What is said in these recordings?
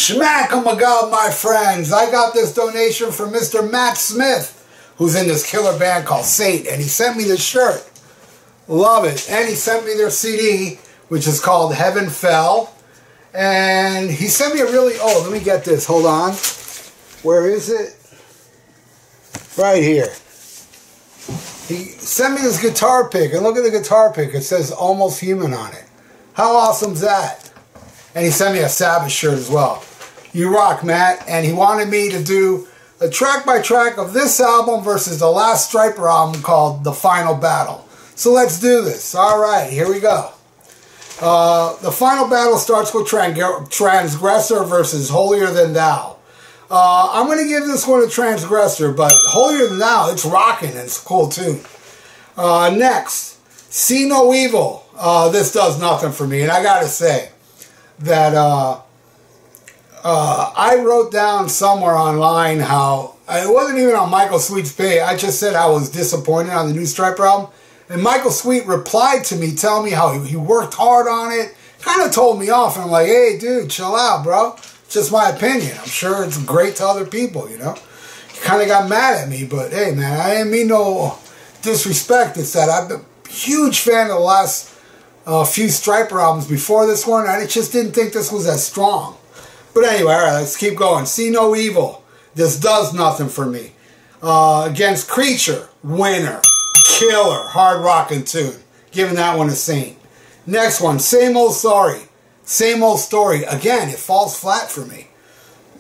Schmack-a-ma-god, my friends. I got this donation from Mr. Matt Smith, who's in this killer band called Saint, and he sent me this shirt. Love it. And he sent me their CD, which is called Heaven Fell. And he sent me a really... Oh, let me get this. Hold on. Where is it? Right here. He sent me this guitar pick, and look at the guitar pick. It says Almost Human on it. How awesome is that? And he sent me a Sabbath shirt as well. You rock, Matt. And he wanted me to do a track-by-track of this album versus the last STRYPER album called The Final Battle. So let's do this. All right, here we go. The Final Battle starts with Transgressor versus Holier Than Thou. I'm going to give this one a Transgressor, but Holier Than Thou, it's rocking and it's a cool tune. Next, See No Evil. This does nothing for me, and I got to say that I wrote down somewhere online how, it wasn't even on Michael Sweet's page, I just said I was disappointed on the new STRYPER album, and Michael Sweet replied to me telling me how he worked hard on it, kind of told me off, and I'm like, hey dude, chill out bro, it's just my opinion, I'm sure it's great to other people, you know. He kind of got mad at me, but hey man, I didn't mean no disrespect. It's that I've been a huge fan of the last few STRYPER albums before this one. I just didn't think this was as strong. But anyway, all right, let's keep going. See No Evil. This does nothing for me. Against Creature, winner, killer, hard rockin' tune. Giving that one a Saint. Next one, Same Old Sorry, Same Old Story. Again, it falls flat for me.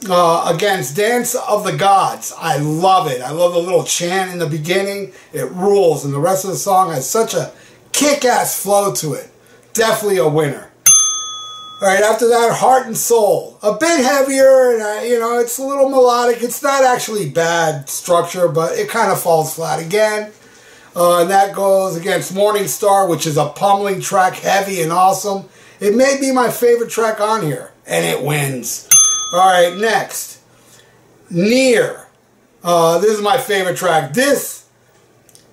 Against Dance of the Gods, I love it. I love the little chant in the beginning. It rules, and the rest of the song has such a kick-ass flow to it. Definitely a winner. Alright, after that, Heart and Soul. A bit heavier, and you know, it's a little melodic. It's not actually bad structure, but it kind of falls flat again. And that goes against Morning Star, which is a pummeling track, heavy and awesome. It may be my favorite track on here, and it wins. Alright, next. Near. This is my favorite track. This,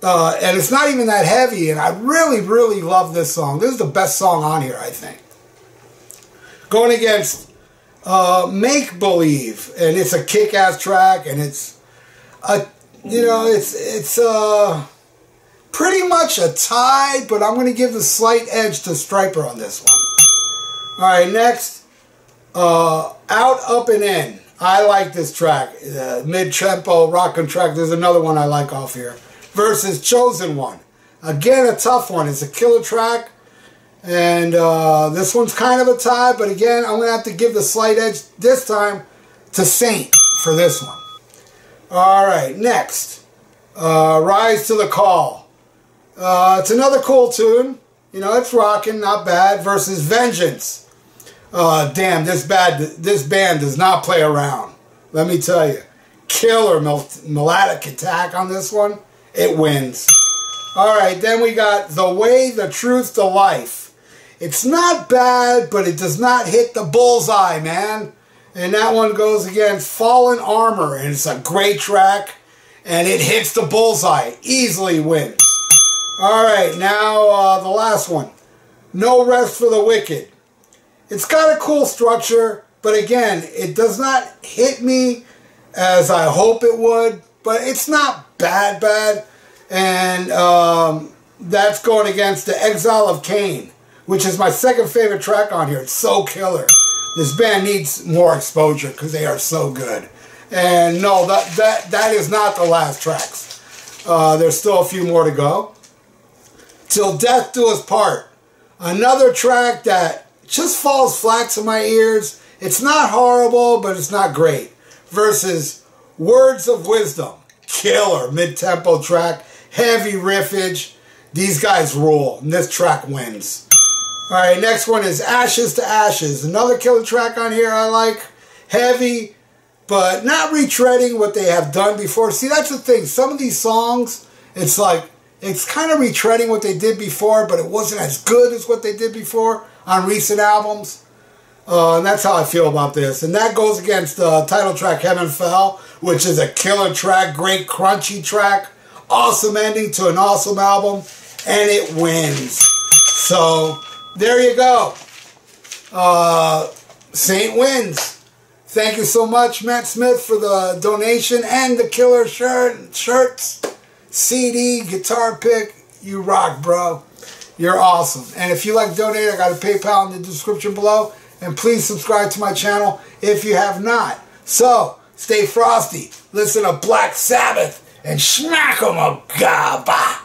and it's not even that heavy, and I really, really love this song. This is the best song on here, I think. Going against Make Believe, and it's a kick-ass track, and it's you know, it's pretty much a tie, but I'm going to give the slight edge to STRYPER on this one. All right, next, Out, Up, and In. I like this track, mid-tempo rockin' track. There's another one I like off here. Versus Chosen One. Again, a tough one. It's a killer track. And this one's kind of a tie, but again, I'm going to have to give the slight edge this time to Saint for this one. Alright, next. Rise to the Call. It's another cool tune. You know, it's rocking, not bad. Versus Vengeance. Damn, this band does not play around. Let me tell you. Killer melodic attack on this one. It wins. Alright, then we got The Way, the Truth, the Life. It's not bad, but it does not hit the bullseye, man. And that one goes against Fallen Armor, and it's a great track, and it hits the bullseye. Easily wins. Alright, now the last one. No Rest for the Wicked. It's got a cool structure, but again, it does not hit me as I hope it would, but it's not bad. And that's going against The Exile of Cain, which is my second favorite track on here. It's so killer. This band needs more exposure because they are so good. And no, that is not the last tracks. There's still a few more to go. Till Death Do Us Part. Another track that just falls flat to my ears. It's not horrible, but it's not great. Versus Words of Wisdom. Killer mid-tempo track. Heavy riffage. These guys rule. And this track wins. Alright, next one is Ashes to Ashes. Another killer track on here I like. Heavy, but not retreading what they have done before. See, that's the thing. Some of these songs, it's like, it's kind of retreading what they did before, but it wasn't as good as what they did before on recent albums. And that's how I feel about this. And that goes against the title track Heaven Fell, which is a killer track, great crunchy track, awesome ending to an awesome album, and it wins. So, there you go. Saint wins. Thank you so much, Matt Smith, for the donation and the killer shirts, CD, guitar pick. You rock, bro. You're awesome. And if you like to donate, I got a PayPal in the description below. And please subscribe to my channel if you have not. So, stay frosty. Listen to Black Sabbath and smack 'em a gaba.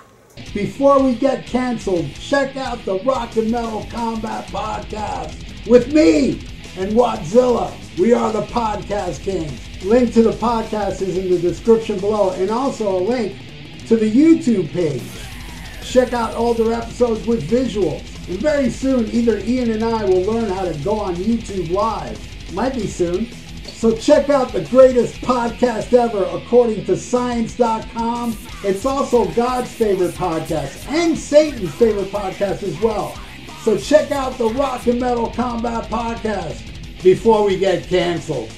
Before we get canceled, check out the Rock and Metal Combat Podcast with me and Wadzilla. We are the Podcast Kings. Link to the podcast is in the description below, and also a link to the YouTube page. Check out older episodes with visuals. And very soon, either Ian and I will learn how to go on YouTube Live. Might be soon. So check out the greatest podcast ever according to Science.com. It's also God's favorite podcast and Satan's favorite podcast as well. So check out the Rock and Metal Combat Podcast before we get canceled.